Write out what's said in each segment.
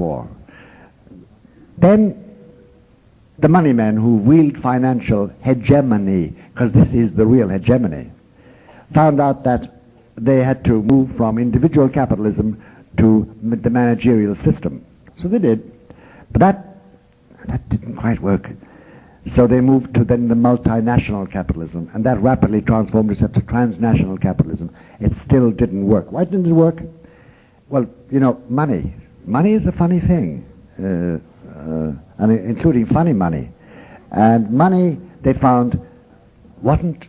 war. Then the money men who wield financial hegemony, because this is the real hegemony, found out that they had to move from individual capitalism to the managerial system. So they did. But that didn't quite work. So they moved to then the multinational capitalism, and that rapidly transformed itself to transnational capitalism. It still didn't work. Why didn't it work? Well, you know, money. Money is a funny thing, and including funny money. And money, they found, wasn't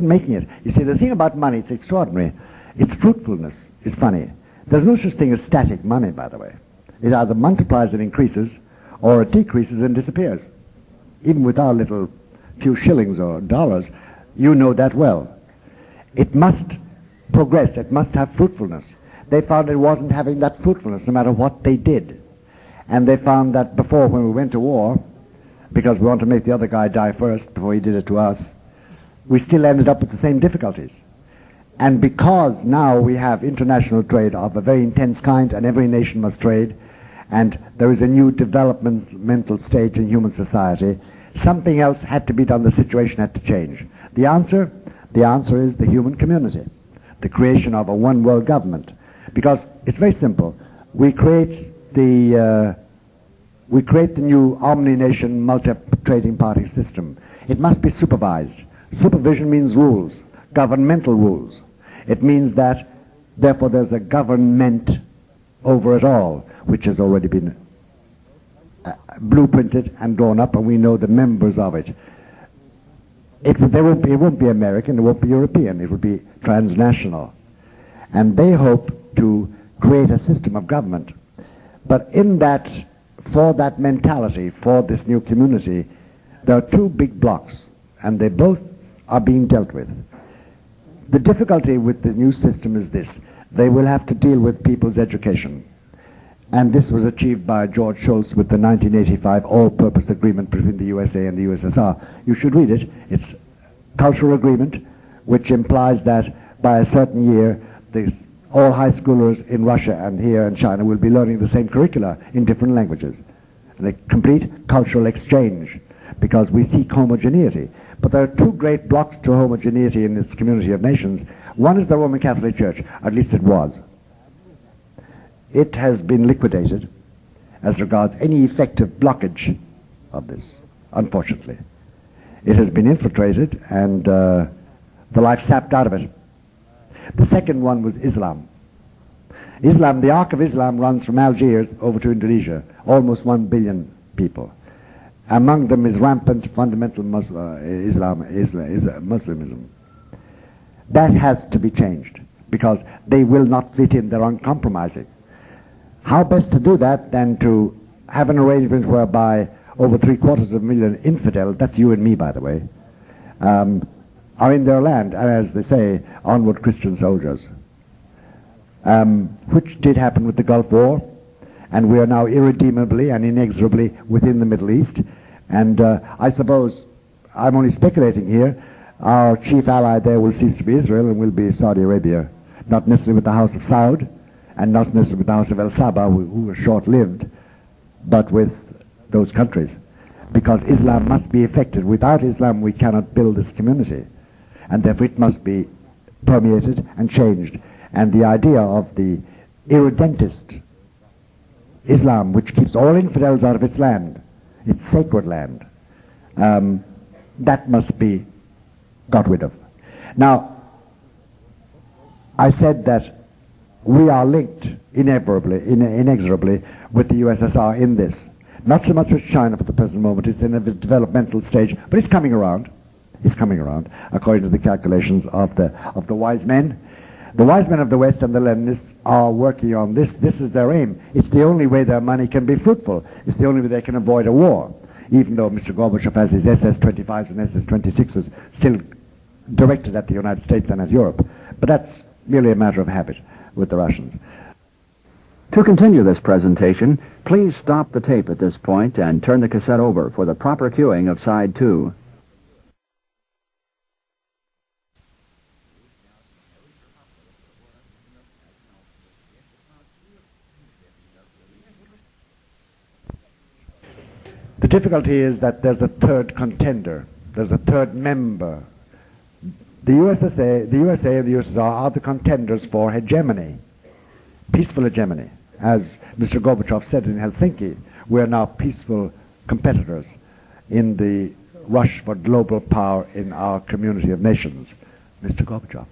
making it. You see, the thing about money, it's extraordinary. Its fruitfulness is funny. There's no such thing as static money, by the way. It either multiplies and increases, or it decreases and disappears. Even with our little few shillings or dollars, you know that well. It must progress. It must have fruitfulness. They found it wasn't having that fruitfulness no matter what they did. And they found that before, when we went to war, because we wanted to make the other guy die first before he did it to us, we still ended up with the same difficulties. And because now we have international trade of a very intense kind, and every nation must trade, and there is a new developmental stage in human society, something else had to be done. The situation had to change. The answer is the human community, the creation of a one world government. Because it's very simple. We create the new omni-nation multi-trading party system. It must be supervised. Supervision means rules, governmental rules. It means that, therefore, there's a government over it all, which has already been blueprinted and drawn up, and we know the members of it. It won't be American, it won't be European, it will be transnational. And they hope to create a system of government. But in that, for that mentality, for this new community, there are two big blocks, and they both are being dealt with. The difficulty with the new system is this: they will have to deal with people's education. And this was achieved by George Shultz with the 1985 all-purpose agreement between the USA and the USSR. You should read it. It's cultural agreement, which implies that by a certain year, all high schoolers in Russia and here in China will be learning the same curricula in different languages. And a complete cultural exchange, because we seek homogeneity. But there are two great blocks to homogeneity in this community of nations. One is the Roman Catholic Church, at least it was. It has been liquidated as regards any effective blockage of this, unfortunately. It has been infiltrated and the life sapped out of it. The second one was Islam. Islam, the arc of Islam runs from Algiers over to Indonesia, almost 1 billion people. Among them is rampant fundamental Muslimism. That has to be changed, because they will not fit in, they're uncompromising. How best to do that than to have an arrangement whereby over 750,000 infidels, that's you and me, by the way, are in their land, and as they say, onward Christian soldiers, which did happen with the Gulf War, and we are now irredeemably and inexorably within the Middle East. And I suppose, I'm only speculating here, our chief ally there will cease to be Israel and will be Saudi Arabia, not necessarily with the House of Saud, and not necessarily with the House of El Sabah, who were short-lived, but with those countries. Because Islam must be effected. Without Islam we cannot build this community, and therefore it must be permeated and changed. And the idea of the irredentist Islam, which keeps all infidels out of its land, its sacred land, that must be got rid of. Now, I said that we are linked inexorably with the USSR in this. Not so much with China for the present moment, it's in a developmental stage, but it's coming around. It's coming around, according to the calculations of the wise men. The wise men of the West and the Leninists are working on this. This is their aim. It's the only way their money can be fruitful. It's the only way they can avoid a war, even though Mr. Gorbachev has his SS-25s and SS-26s still directed at the United States and at Europe. But that's merely a matter of habit with the Russians. To continue this presentation, please stop the tape at this point and turn the cassette over for the proper cueing of side 2. The difficulty is that there's a third contender. There's a third member. The USA and the USSR are the contenders for hegemony, peaceful hegemony. As Mr. Gorbachev said in Helsinki, we are now peaceful competitors in the rush for global power in our community of nations. Mr. Gorbachev.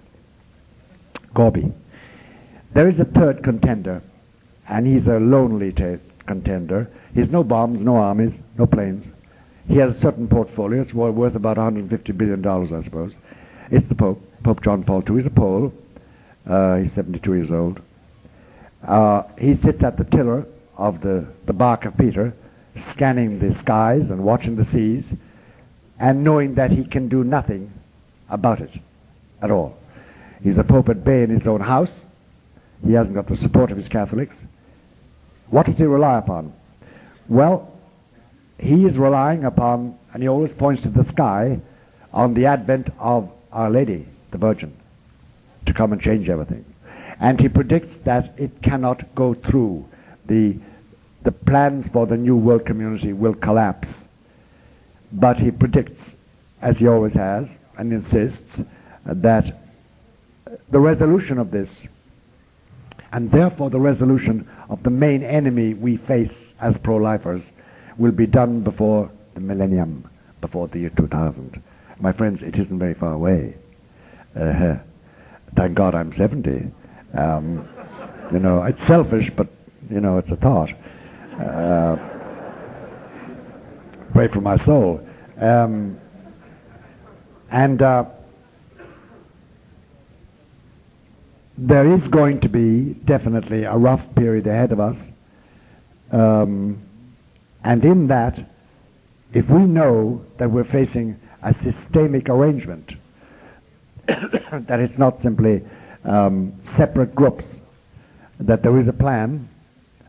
Gorby. There is a third contender, and he's a lonely contender. He has no bombs, no armies, no planes. He has a certain portfolio. It's worth about $150 billion, I suppose. It's the Pope, Pope John Paul II. He's a Pole. He's 72 years old. He sits at the tiller of the bark of Peter, scanning the skies and watching the seas, and knowing that he can do nothing about it at all. He's a pope at bay in his own house. He hasn't got the support of his Catholics. What does he rely upon? Well, he is relying upon, and he always points to the sky, on the advent of Our Lady, the Virgin, to come and change everything. And he predicts that it cannot go through. The plans for the new world community will collapse. But he predicts, as he always has, and insists, that the resolution of this, and therefore the resolution of the main enemy we face as pro-lifers, will be done before the millennium, before the year 2000. My friends, it isn't very far away. Thank God I'm 70. It's selfish, but, it's a thought. Pray for my soul. There is going to be definitely a rough period ahead of us. And in that, if we know that we're facing a systemic arrangement, that it's not simply separate groups, that there is a plan,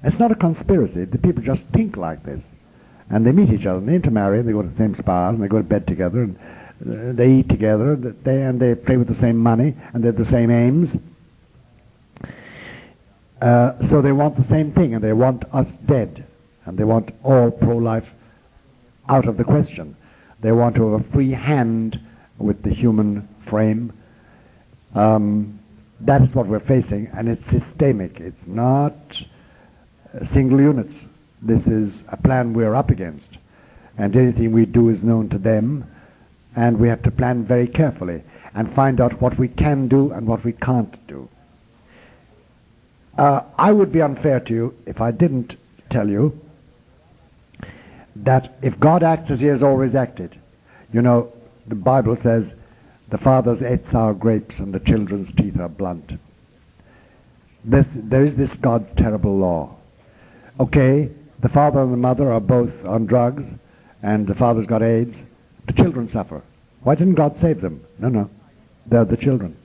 it's not a conspiracy. The people just think like this. And they meet each other, and they intermarry, and they go to the same spas, and they go to bed together, and they eat together, and they play with the same money, and they have the same aims. So they want the same thing, and they want us dead, and they want all pro-life out of the question. They want to have a free hand with the human frame. That is what we're facing, and it's systemic. It's not single units. This is a plan we're up against, and anything we do is known to them, and we have to plan very carefully and find out what we can do and what we can't do. I would be unfair to you if I didn't tell you that if God acts as he has always acted, the Bible says, the fathers ate sour grapes and the children's teeth are blunt. There is this God's terrible law. Okay, the father and the mother are both on drugs, and the father's got AIDS. The children suffer. Why didn't God save them? No. They're the children.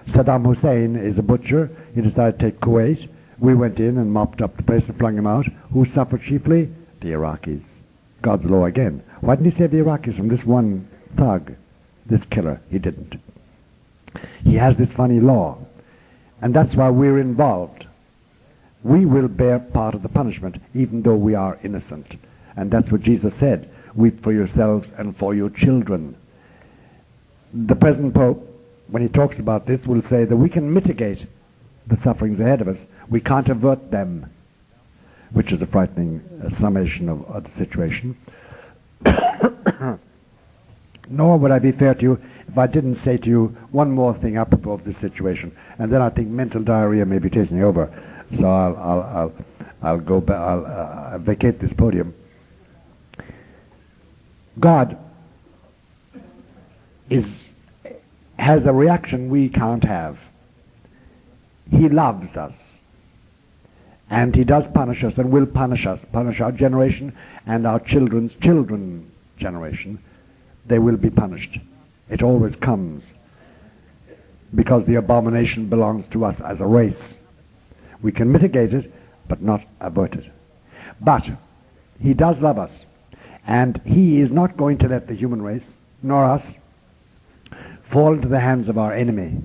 Saddam Hussein is a butcher. He decided to take Kuwait. We went in and mopped up the place and flung him out. Who suffered chiefly? The Iraqis. God's law again. Why didn't he save the Iraqis from this one thug, this killer? He didn't. He has this funny law. And that's why we're involved. We will bear part of the punishment, even though we are innocent. And that's what Jesus said. Weep for yourselves and for your children. The present Pope, when he talks about this, will say that we can mitigate the sufferings ahead of us. We can't avert them, which is a frightening summation of the situation. Nor would I be fair to you if I didn't say to you one more thing apropos of this situation, and then I think mental diarrhea may be taking over. So I'll go back. I'll vacate this podium. God has a reaction we can't have. He loves us, and he does punish us, and will punish us, punish our generation and our children's children's generation. They will be punished. It always comes, because the abomination belongs to us as a race. We can mitigate it, but not avert it. But he does love us, and he is not going to let the human race, nor us, fall into the hands of our enemy.